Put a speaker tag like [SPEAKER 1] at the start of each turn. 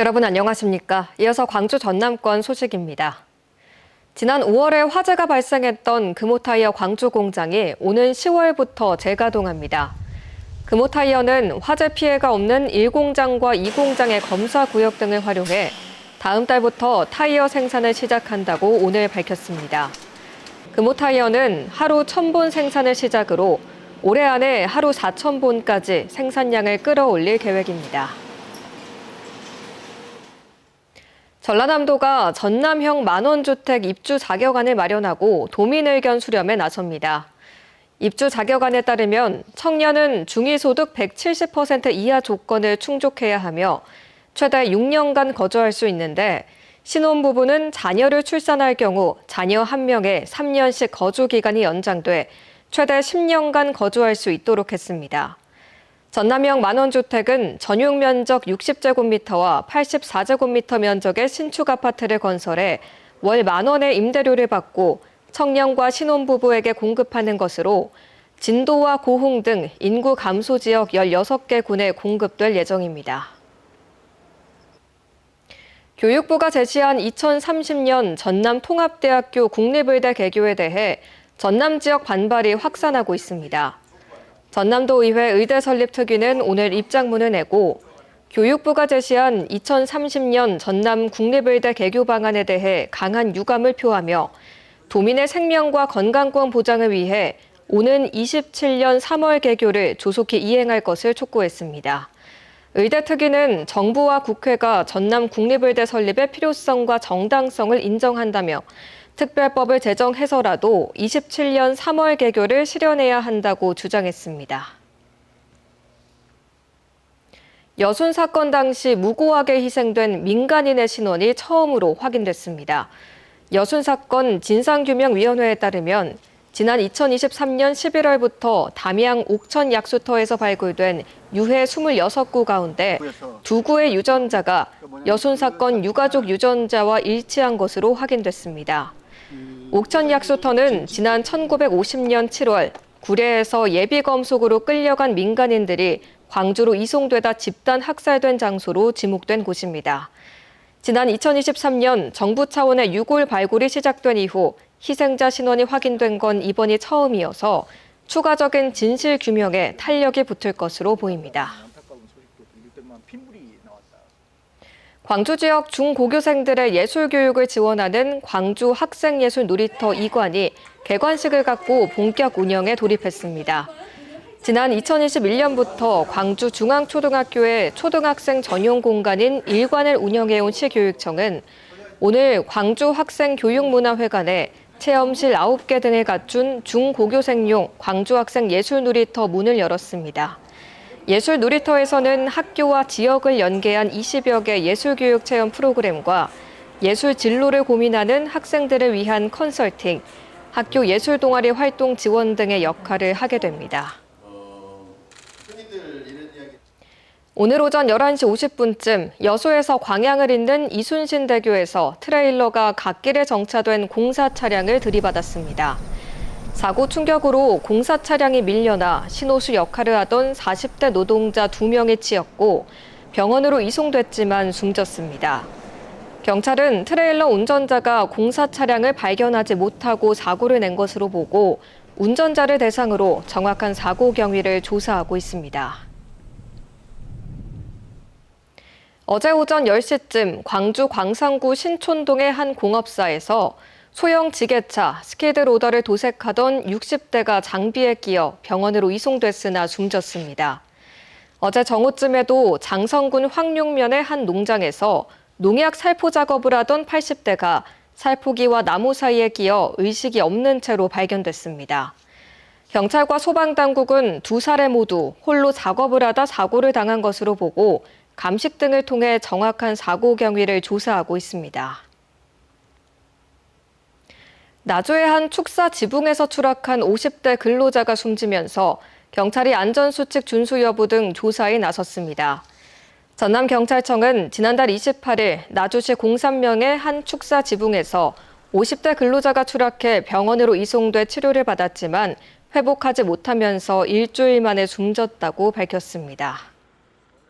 [SPEAKER 1] 여러분 안녕하십니까? 이어서 광주 전남권 소식입니다. 지난 5월에 화재가 발생했던 금호타이어 광주 공장이 오는 10월부터 재가동합니다. 금호타이어는 화재 피해가 없는 1공장과 2공장의 검사 구역 등을 활용해 다음 달부터 타이어 생산을 시작한다고 오늘 밝혔습니다. 금호타이어는 하루 1,000본 생산을 시작으로 올해 안에 하루 4,000본까지 생산량을 끌어올릴 계획입니다. 전라남도가 전남형 만원주택 입주 자격안을 마련하고 도민 의견 수렴에 나섭니다. 입주 자격안에 따르면 청년은 중위소득 170% 이하 조건을 충족해야 하며 최대 6년간 거주할 수 있는데 신혼부부는 자녀를 출산할 경우 자녀 1명의 3년씩 거주 기간이 연장돼 최대 10년간 거주할 수 있도록 했습니다. 전남형 만원주택은 전용 면적 60제곱미터와 84제곱미터 면적의 신축 아파트를 건설해 월 10,000원의 임대료를 받고 청년과 신혼부부에게 공급하는 것으로 진도와 고흥 등 인구 감소 지역 16개 군에 공급될 예정입니다. 교육부가 제시한 2030년 전남통합대학교 국립의대 개교에 대해 전남 지역 반발이 확산하고 있습니다. 전남도의회 의대 설립 특위는 오늘 입장문을 내고 교육부가 제시한 2030년 전남 국립의대 개교 방안에 대해 강한 유감을 표하며 도민의 생명과 건강권 보장을 위해 오는 27년 3월 개교를 조속히 이행할 것을 촉구했습니다. 의대 특위는 정부와 국회가 전남 국립의대 설립의 필요성과 정당성을 인정한다며 특별법을 제정해서라도 27년 3월 개교를 실현해야 한다고 주장했습니다. 여순 사건 당시 무고하게 희생된 민간인의 신원이 처음으로 확인됐습니다. 여순 사건 진상규명위원회에 따르면 지난 2023년 11월부터 담양 옥천 약수터에서 발굴된 유해 26구 가운데 2구의 유전자가 여순 사건 유가족 유전자와 일치한 것으로 확인됐습니다. 옥천 약수터는 지난 1950년 7월 구례에서 예비검속으로 끌려간 민간인들이 광주로 이송되다 집단 학살된 장소로 지목된 곳입니다. 지난 2023년 정부 차원의 유골 발굴이 시작된 이후 희생자 신원이 확인된 건 이번이 처음이어서 추가적인 진실 규명에 탄력이 붙을 것으로 보입니다. 광주 지역 중고교생들의 예술 교육을 지원하는 광주 학생예술 놀이터 2관이 개관식을 갖고 본격 운영에 돌입했습니다. 지난 2021년부터 광주 중앙초등학교의 초등학생 전용 공간인 1관을 운영해온 시교육청은 오늘 광주 학생교육문화회관에 체험실 9개 등을 갖춘 중고교생용 광주학생예술놀이터 문을 열었습니다. 예술 놀이터에서는 학교와 지역을 연계한 20여 개 예술교육 체험 프로그램과 예술 진로를 고민하는 학생들을 위한 컨설팅, 학교 예술 동아리 활동 지원 등의 역할을 하게 됩니다. 오늘 오전 11시 50분쯤 여수에서 광양을 잇는 이순신대교에서 트레일러가 갓길에 정차된 공사 차량을 들이받았습니다. 사고 충격으로 공사 차량이 밀려나 신호수 역할을 하던 40대 노동자 2명이 치였고 병원으로 이송됐지만 숨졌습니다. 경찰은 트레일러 운전자가 공사 차량을 발견하지 못하고 사고를 낸 것으로 보고 운전자를 대상으로 정확한 사고 경위를 조사하고 있습니다. 어제 오전 10시쯤 광주 광산구 신촌동의 한 공업사에서 소형 지게차 스키드로더를 도색하던 60대가 장비에 끼어 병원으로 이송됐으나 숨졌습니다. 어제 정오쯤에도 장성군 황룡면의 한 농장에서 농약 살포 작업을 하던 80대가 살포기와 나무 사이에 끼어 의식이 없는 채로 발견됐습니다. 경찰과 소방당국은 두 사례 모두 홀로 작업을 하다 사고를 당한 것으로 보고 감식 등을 통해 정확한 사고 경위를 조사하고 있습니다. 나주의 한 축사 지붕에서 추락한 50대 근로자가 숨지면서 경찰이 안전수칙 준수 여부 등 조사에 나섰습니다. 전남경찰청은 지난달 28일 나주시 공산명의 한 축사 지붕에서 50대 근로자가 추락해 병원으로 이송돼 치료를 받았지만 회복하지 못하면서 일주일 만에 숨졌다고 밝혔습니다.